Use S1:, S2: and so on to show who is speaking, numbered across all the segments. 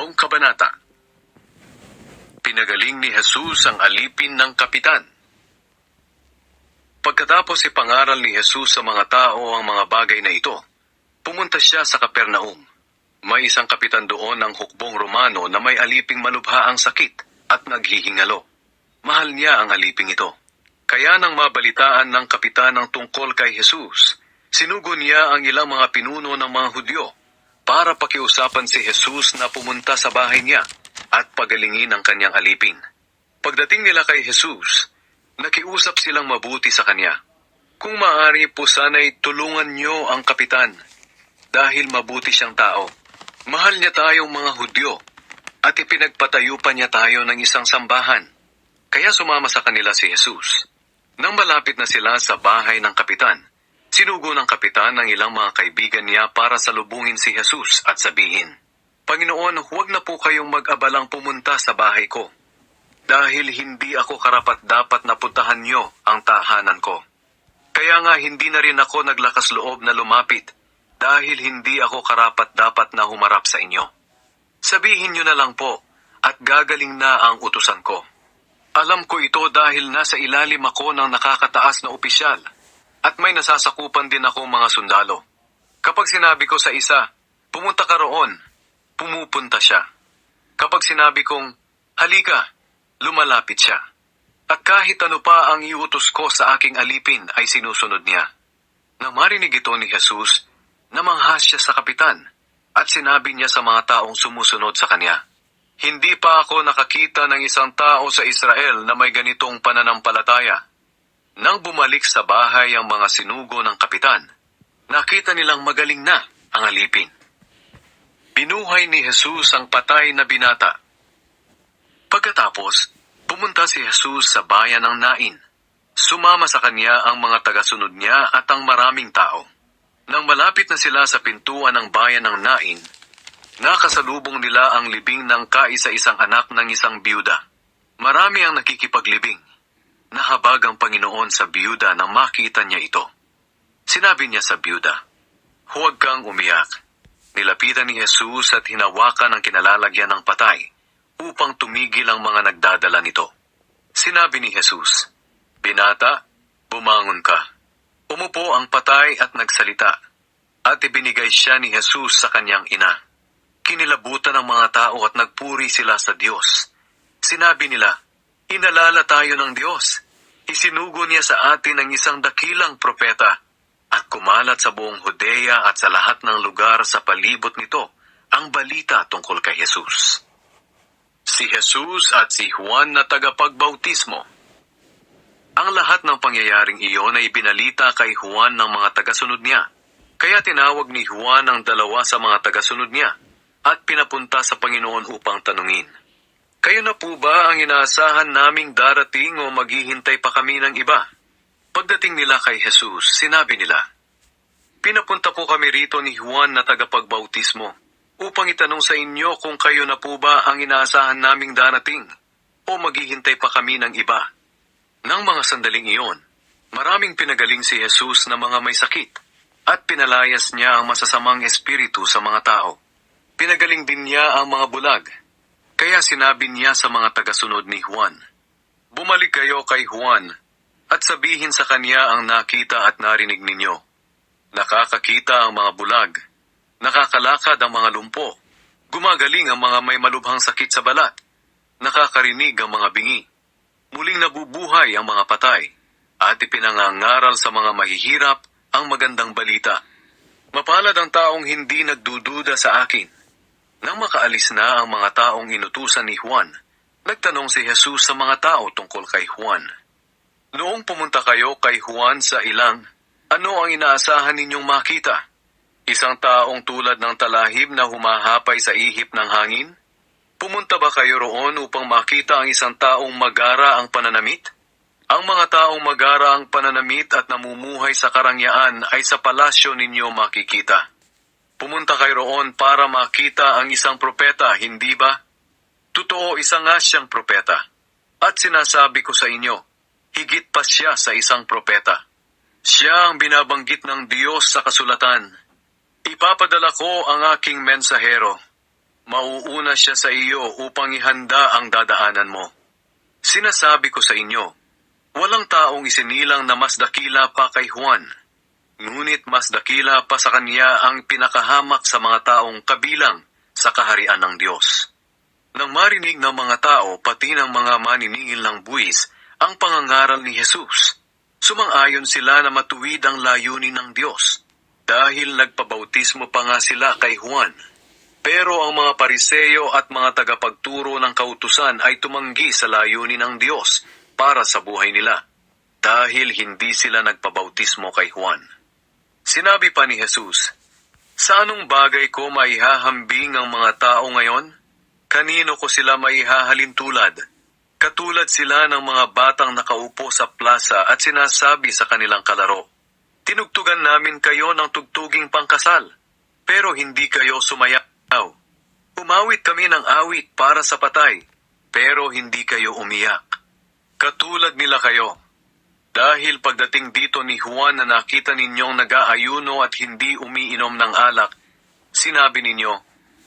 S1: 7 kabanata. Pinagaling ni Jesus ang alipin ng kapitan. Pagkatapos ipangaral ni Jesus sa mga tao ang mga bagay na ito, pumunta siya sa Kapernaum. May isang kapitan doon ng hukbong Romano na may aliping malubha ang sakit at naghihingalo. Mahal niya ang aliping ito. Kaya nang mabalitaan ng kapitan ang tungkol kay Jesus, sinugo niya ang ilang mga pinuno ng mga Hudyo para pakiusapan si Jesus na pumunta sa bahay niya at pagalingin ang kanyang alipin. Pagdating nila kay Jesus, nakiusap silang mabuti sa kanya. Kung maaari po sana'y tulungan niyo ang kapitan dahil mabuti siyang tao. Mahal niya tayong mga Hudyo at ipinagpatayo pa niya tayo ng isang sambahan. Kaya sumama sa kanila si Jesus. Nang malapit na sila sa bahay ng kapitan, sinugo ng kapitan ang ilang mga kaibigan niya para salubungin si Jesus at sabihin, "Panginoon, huwag na po kayong mag-abalang pumunta sa bahay ko, dahil hindi ako karapat-dapat na puntahan niyo ang tahanan ko. Kaya nga hindi na rin ako naglakas loob na lumapit, dahil hindi ako karapat-dapat na humarap sa inyo. Sabihin niyo na lang po, at gagaling na ang utusan ko. Alam ko ito dahil nasa ilalim ako ng nakakataas na opisyal, at may nasasakupan din ako mga sundalo. Kapag sinabi ko sa isa, pumunta ka roon, pumupunta siya. Kapag sinabi kong, halika, lumalapit siya. At kahit ano pa ang iutos ko sa aking alipin ay sinusunod niya." Nang marinig ito ni Jesus, namanghas siya sa kapitan, at sinabi niya sa mga taong sumusunod sa kanya, "Hindi pa ako nakakita ng isang tao sa Israel na may ganitong pananampalataya." Nang bumalik sa bahay ang mga sinugo ng kapitan, nakita nilang magaling na ang alipin. Binuhay ni Jesus ang patay na binata. Pagkatapos, pumunta si Jesus sa bayan ng Nain. Sumama sa kanya ang mga tagasunod niya at ang maraming tao. Nang malapit na sila sa pintuan ng bayan ng Nain, nakasalubong nila ang libing ng kaisa-isang anak ng isang biyuda. Marami ang nakikipaglibing. Nahabag ang Panginoon sa biyuda nang makita niya ito. Sinabi niya sa biyuda, "Huwag kang umiyak." Nilapitan ni Jesus at hinawakan ang kinalalagyan ng patay upang tumigil ang mga nagdadala nito. Sinabi ni Jesus, "Binata, bumangon ka." Umupo ang patay at nagsalita, at ibinigay siya ni Jesus sa kanyang ina. Kinilabutan ang mga tao at nagpuri sila sa Diyos. Sinabi nila, "Inalala tayo ng Diyos. Isinugo niya sa atin ang isang dakilang propeta," at kumalat sa buong Judea at sa lahat ng lugar sa palibot nito ang balita tungkol kay Jesus. Si Jesus at si Juan na tagapagbautismo. Ang lahat ng pangyayaring iyon ay binalita kay Juan ng mga tagasunod niya. Kaya tinawag ni Juan ang dalawa sa mga tagasunod niya at pinapunta sa Panginoon upang tanungin, "Kayo na po ba ang inaasahan naming darating o maghihintay pa kami ng iba?" Pagdating nila kay Jesus, sinabi nila, "Pinapunta po kami rito ni Juan na tagapagbautismo upang itanong sa inyo kung kayo na po ba ang inaasahan naming darating o maghihintay pa kami ng iba." Nang mga sandaling iyon, maraming pinagaling si Jesus na mga may sakit at pinalayas niya ang masasamang espiritu sa mga tao. Pinagaling din niya ang mga bulag. Kaya sinabi niya sa mga tagasunod ni Juan, "Bumalik kayo kay Juan at sabihin sa kanya ang nakita at narinig ninyo. Nakakakita ang mga bulag, nakakalakad ang mga lumpo, gumagaling ang mga may malubhang sakit sa balat, nakakarinig ang mga bingi, muling nabubuhay ang mga patay, at ipinangangaral sa mga mahihirap ang magandang balita. Mapalad ang taong hindi nagdududa sa akin." Nang makaalis na ang mga taong inutusan ni Juan, nagtanong si Jesus sa mga tao tungkol kay Juan, "Noong pumunta kayo kay Juan sa ilang, ano ang inaasahan ninyong makita? Isang taong tulad ng talahib na humahapay sa ihip ng hangin? Pumunta ba kayo roon upang makita ang isang taong magara ang pananamit? Ang mga taong magara ang pananamit at namumuhay sa karangyaan ay sa palasyo ninyo makikita. Pumunta kayo roon para makita ang isang propeta, hindi ba? Totoo, isa nga siyang propeta. At sinasabi ko sa inyo, higit pa siya sa isang propeta. Siya ang binabanggit ng Diyos sa kasulatan. Ipapadala ko ang aking mensahero. mauuna siya sa iyo upang ihanda ang dadaanan mo. Sinasabi ko sa inyo, walang taong isinilang na mas dakila pa kay Juan, ngunit mas dakila pa sa kanya ang pinakahamak sa mga taong kabilang sa kaharian ng Diyos. Nang marinig ng mga tao, pati ng mga maniningil ng buwis, ang pangangaral ni Jesus, sumang-ayon sila na matuwid ang layunin ng Diyos, dahil nagpabautismo pa nga sila kay Juan. Pero ang mga Pariseyo at mga tagapagturo ng kautusan ay tumanggi sa layunin ng Diyos para sa buhay nila, dahil hindi sila nagpabautismo kay Juan. Sinabi pa ni Jesus, "Sa anong bagay ko maihahambing ang mga tao ngayon? Kanino ko sila maihahalin tulad? Katulad sila ng mga batang nakaupo sa plaza at sinasabi sa kanilang kalaro, 'Tinugtugan namin kayo ng tugtuging pangkasal, pero hindi kayo sumayaw. Umawit kami ng awit para sa patay, pero hindi kayo umiyak.' Katulad nila kayo. Dahil pagdating dito ni Juan na nakita ninyong nag-aayuno at hindi umiinom ng alak, sinabi ninyo,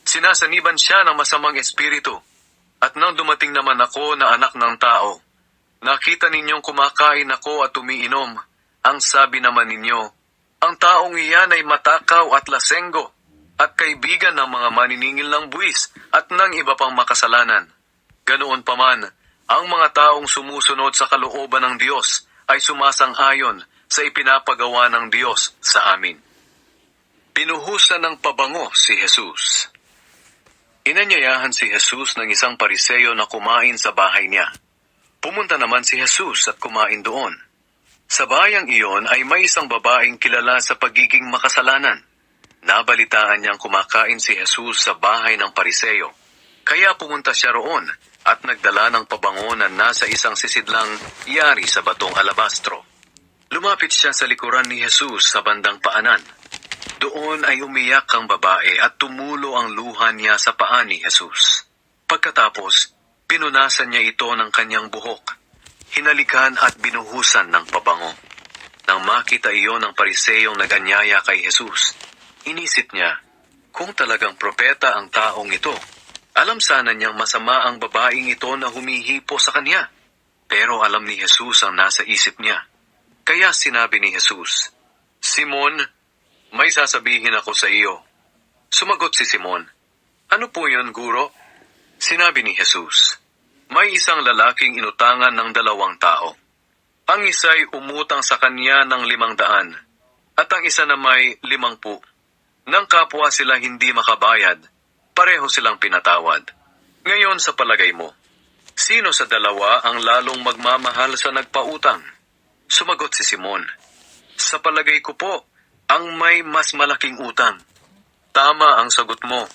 S1: 'Sinasaniban siya ng masamang espiritu.' At nang dumating naman ako na anak ng tao, nakita ninyong kumakain ako at umiinom. Ang sabi naman ninyo, ang taong iyan ay matakaw at lasenggo, at kaibigan ng mga maniningil ng buwis at ng iba pang makasalanan. Ganoon pa man, ang mga taong sumusunod sa kalooban ng Diyos ay sumasang-ayon sa ipinapagawa ng Diyos sa amin." Pinuhusan ng pabango si Jesus. Inanyayahan si Jesus ng isang Pariseyo na kumain sa bahay niya. Pumunta naman si Jesus at kumain doon. Sa bayang iyon ay may isang babaeng kilala sa pagiging makasalanan. Nabalitaan niyang kumakain si Jesus sa bahay ng Pariseyo. Kaya pumunta siya roon at nagdala ng pabango na nasa isang sisidlang yari sa batong alabastro. Lumapit siya sa likuran ni Jesus sa bandang paanan. Doon ay umiyak ang babae at tumulo ang luha niya sa paa ni Jesus. Pagkatapos, pinunasan niya ito ng kanyang buhok. Hinalikan at binuhusan ng pabango. Nang makita iyon ng Pariseyong nag-anyaya kay Jesus, inisip niya, kung talagang propeta ang taong ito, alam sana niyang masama ang babaeng ito na humihipo sa kanya. Pero alam ni Jesus ang nasa isip niya. Kaya sinabi ni Jesus, "Simon, may sasabihin ako sa iyo." Sumagot si Simon, "Ano po yun, Guro?" Sinabi ni Jesus, "May isang lalaking inutangan ng 2 tao. Ang isa'y umutang sa kanya ng 500, at ang isa na may 50. Nang kapwa sila hindi makabayad, pareho silang pinatawad. Ngayon sa palagay mo, sino sa 2 ang lalong magmamahal sa nagpautang?" Sumagot si Simon, "Sa palagay ko po, ang may mas malaking utang." "Tama ang sagot mo,"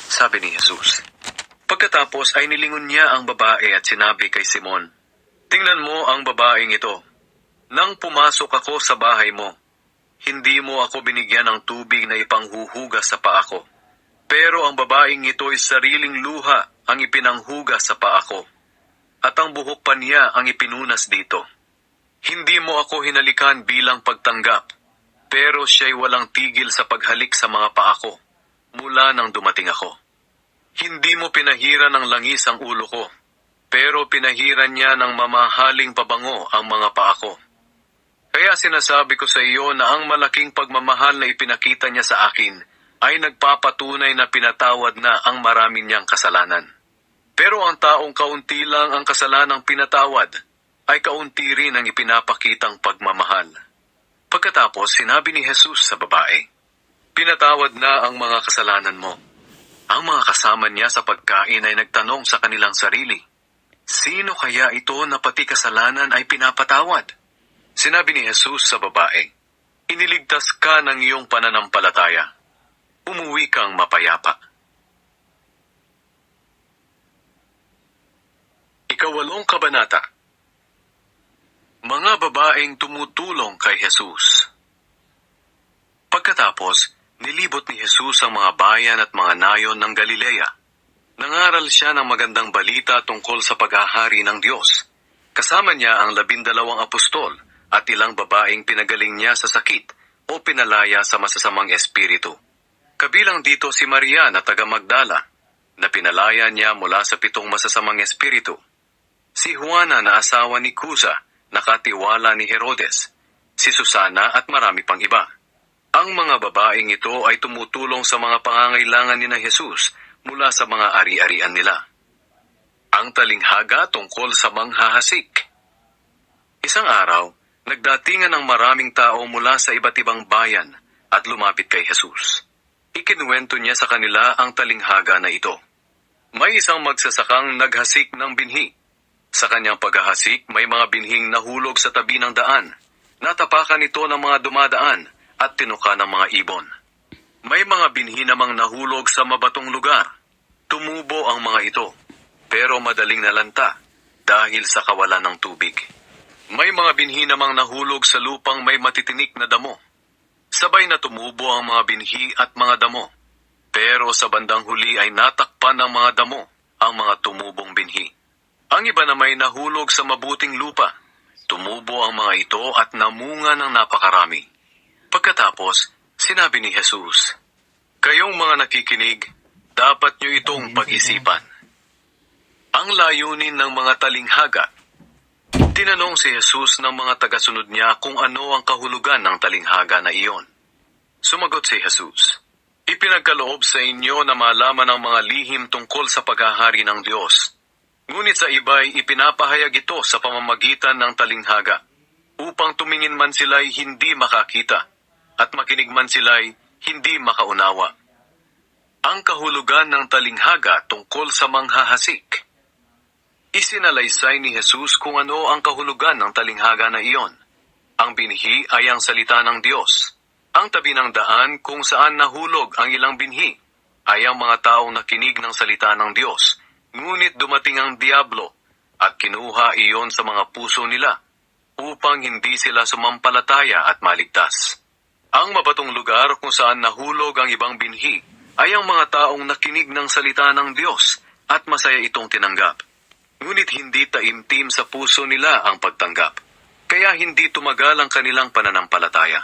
S1: sabi ni Jesus. Pagkatapos ay nilingon niya ang babae at sinabi kay Simon, "Tingnan mo ang babaeng ito. Nang pumasok ako sa bahay mo, hindi mo ako binigyan ng tubig na ipanghuhugas sa paa ko. Pero ang babaeng ito ay sariling luha ang ipinanghugas sa paa ko, at ang buhok pa niya ang ipinunas dito. Hindi mo ako hinalikan bilang pagtanggap, pero siya'y walang tigil sa paghalik sa mga paa ko mula nang dumating ako. Hindi mo pinahiran ng langis ang ulo ko, pero pinahiran niya ng mamahaling pabango ang mga paa ko. Kaya sinasabi ko sa iyo na ang malaking pagmamahal na ipinakita niya sa akin ay nagpapatunay na pinatawad na ang marami niyang kasalanan. Pero ang taong kaunti lang ang kasalanang pinatawad, ay kaunti rin ang ipinapakitang pagmamahal." Pagkatapos, sinabi ni Jesus sa babae, "Pinatawad na ang mga kasalanan mo." Ang mga kasama niya sa pagkain ay nagtanong sa kanilang sarili, "Sino kaya ito na pati kasalanan ay pinapatawad?" Sinabi ni Jesus sa babae, "Iniligtas ka ng iyong pananampalataya. Umuwi kang mapayapa." 8 kabanata. Mga babaeng tumutulong kay Jesus. Pagkatapos, nilibot ni Jesus ang mga bayan at mga nayon ng Galilea. Nangaral siya ng magandang balita tungkol sa paghahari ng Diyos. Kasama niya ang 12 apostol at ilang babaeng pinagaling niya sa sakit o pinalaya sa masasamang espiritu. Kabilang dito si Maria na taga Magdala, na pinalaya niya mula sa 7 masasamang espiritu. Si Juana na asawa ni Cusa, nakatiwala ni Herodes, si Susana at marami pang iba. Ang mga babaeng ito ay tumutulong sa mga pangangailangan ni na Jesus mula sa mga ari-arian nila. Ang talinghaga tungkol sa manghahasik. Isang araw, nagdatingan ng maraming tao mula sa iba't ibang bayan at lumapit kay Jesus. Ikinuwento niya sa kanila ang talinghaga na ito. May isang magsasakang naghasik ng binhi. Sa kanyang paghahasik, may mga binhing nahulog sa tabi ng daan. Natapakan ito ng mga dumadaan at tinuka ng mga ibon. May mga binhi namang nahulog sa mabatong lugar. Tumubo ang mga ito, pero madaling nalanta dahil sa kawalan ng tubig. May mga binhi namang nahulog sa lupang may matitinik na damo. Sabay na tumubo ang mga binhi at mga damo. Pero sa bandang huli ay natakpan ng mga damo ang mga tumubong binhi. Ang iba na may nahulog sa mabuting lupa. Tumubo ang mga ito at namunga ng napakarami. Pagkatapos, sinabi ni Jesus, "Kayong mga nakikinig, dapat nyo itong pag-isipan." Ang layunin ng mga talinghaga. Tinanong si Jesus ng mga tagasunod niya kung ano ang kahulugan ng talinghaga na iyon. Sumagot si Jesus, "Ipinagkaloob sa inyo na malaman ang mga lihim tungkol sa paghahari ng Diyos. Ngunit sa iba'y ipinapahayag ito sa pamamagitan ng talinghaga, upang tumingin man sila'y hindi makakita, at makinig man sila'y hindi makaunawa." Ang kahulugan ng talinghaga tungkol sa manghahasik. Isinalaysay ni Jesus kung ano ang kahulugan ng talinghaga na iyon. Ang binhi ay ang salita ng Diyos. Ang tabi ng daan kung saan nahulog ang ilang binhi ay ang mga taong nakinig ng salita ng Diyos. Ngunit dumating ang diablo at kinuha iyon sa mga puso nila upang hindi sila sumampalataya at maligtas. Ang mabatong lugar kung saan nahulog ang ibang binhi ay ang mga taong nakinig ng salita ng Diyos at masaya itong tinanggap. Ngunit hindi taimtim sa puso nila ang pagtanggap, kaya hindi tumagal ang kanilang pananampalataya.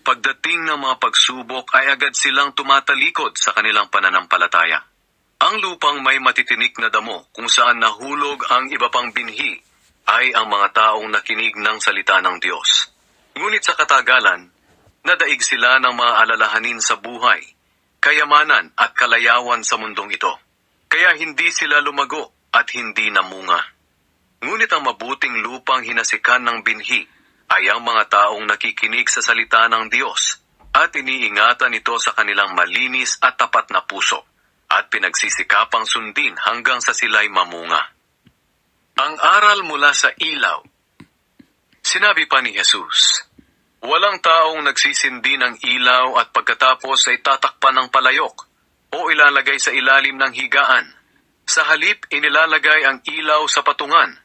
S1: Pagdating ng mga pagsubok ay agad silang tumatalikod sa kanilang pananampalataya. Ang lupang may matitinik na damo kung saan nahulog ang iba pang binhi ay ang mga taong nakinig ng salita ng Diyos. Ngunit sa katagalan, nadaig sila ng mga alalahanin sa buhay, kayamanan at kalayawan sa mundong ito. Kaya hindi sila lumago at hindi namunga. Ngunit ang mabuting lupang hinasikan ng binhi ay ang mga taong nakikinig sa salita ng Diyos at iniingatan ito sa kanilang malinis at tapat na puso at pinagsisikapang sundin hanggang sa sila'y mamunga. Ang aral mula sa ilaw. Sinabi pa ni Jesus, "Walang taong nagsisindi ng ilaw at pagkatapos ay tatakpan ng palayok o ilalagay sa ilalim ng higaan. Sa halip, inilalagay ang ilaw sa patungan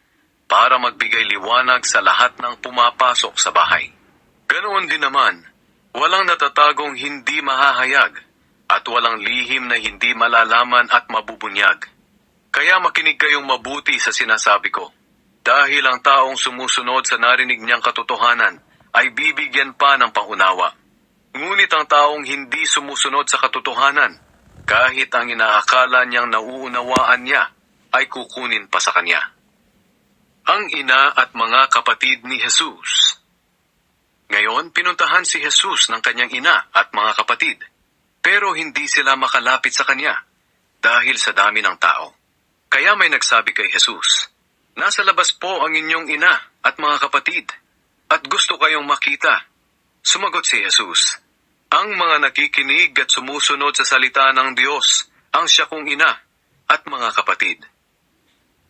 S1: para magbigay liwanag sa lahat ng pumapasok sa bahay. Ganoon din naman, walang natatagong hindi mahahayag at walang lihim na hindi malalaman at mabubunyag. Kaya makinig kayong mabuti sa sinasabi ko, dahil ang taong sumusunod sa narinig niyang katotohanan ay bibigyan pa ng pangunawa. Ngunit ang taong hindi sumusunod sa katotohanan, kahit ang inaakala niyang nauunawaan niya, ay kukunin pa sa kanya." Ang ina at mga kapatid ni Jesus. Ngayon, pinuntahan si Jesus ng kanyang ina at mga kapatid, pero hindi sila makalapit sa kanya dahil sa dami ng tao. Kaya may nagsabi kay Jesus, "Nasa labas po ang inyong ina at mga kapatid, at gusto kayong makita." Sumagot si Jesus, "Ang mga nakikinig at sumusunod sa salita ng Diyos ang siya kong ina at mga kapatid."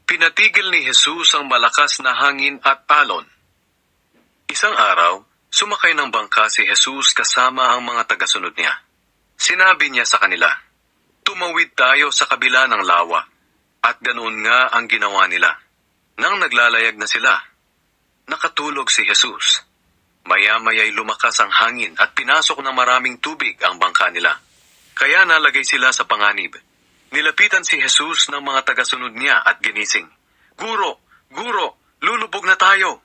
S1: Pinatigil ni Jesus ang malakas na hangin at alon. Isang araw, sumakay ng bangka si Jesus kasama ang mga tagasunod niya. Sinabi niya sa kanila, "Tumawid tayo sa kabila ng lawa." At ganoon nga ang ginawa nila. Nang naglalayag na sila, nakatulog si Jesus. Maya-maya'y lumakas ang hangin at pinasok ng maraming tubig ang bangka nila. Kaya nalagay sila sa panganib. Nilapitan si Jesus ng mga tagasunod niya at ginising. "Guro! Guro! Lulubog na tayo!"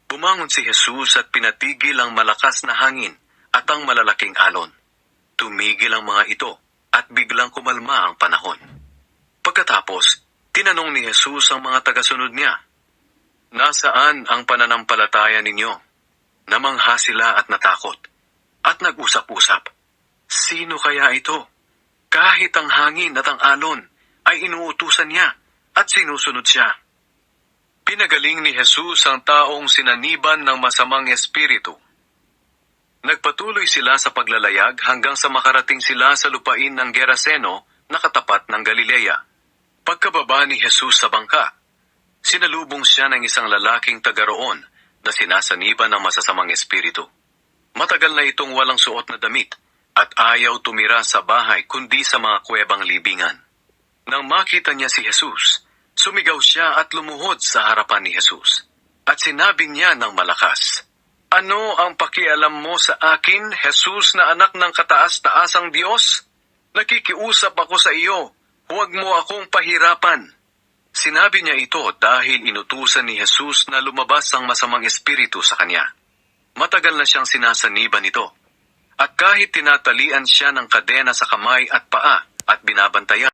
S1: Bumangon si Jesus at pinatigil ang malakas na hangin at ang malalaking alon. Tumigil ang mga ito at biglang kumalma ang panahon. Tinanong ni Jesus ang mga tagasunod niya, "Nasaan ang pananampalataya ninyo?" Namangha sila at natakot, at nag-usap-usap, "Sino kaya ito? Kahit ang hangin at ang alon ay inuutusan niya at sinusunod siya." Pinagaling ni Jesus ang taong sinaniban ng masamang espiritu. Nagpatuloy sila sa paglalayag hanggang sa makarating sila sa lupain ng Geraseno na katapat ng Galilea. Pagkababa ni Jesus sa bangka, sinalubong siya ng isang lalaking taga roon na sinasaniban ng masasamang espiritu. Matagal na itong walang suot na damit at ayaw tumira sa bahay kundi sa mga kuwebang libingan. Nang makita niya si Jesus, sumigaw siya at lumuhod sa harapan ni Jesus. At sinabi niya ng malakas, "Ano ang pakialam mo sa akin, Jesus na anak ng kataas-taasang Diyos? Nakikiusap ako sa iyo, huwag mo akong pahirapan." Sinabi niya ito dahil inutusan ni Jesus na lumabas ang masamang espiritu sa kanya. Matagal na siyang sinasaniban ito. At kahit tinatalian siya ng kadena sa kamay at paa at binabantayan,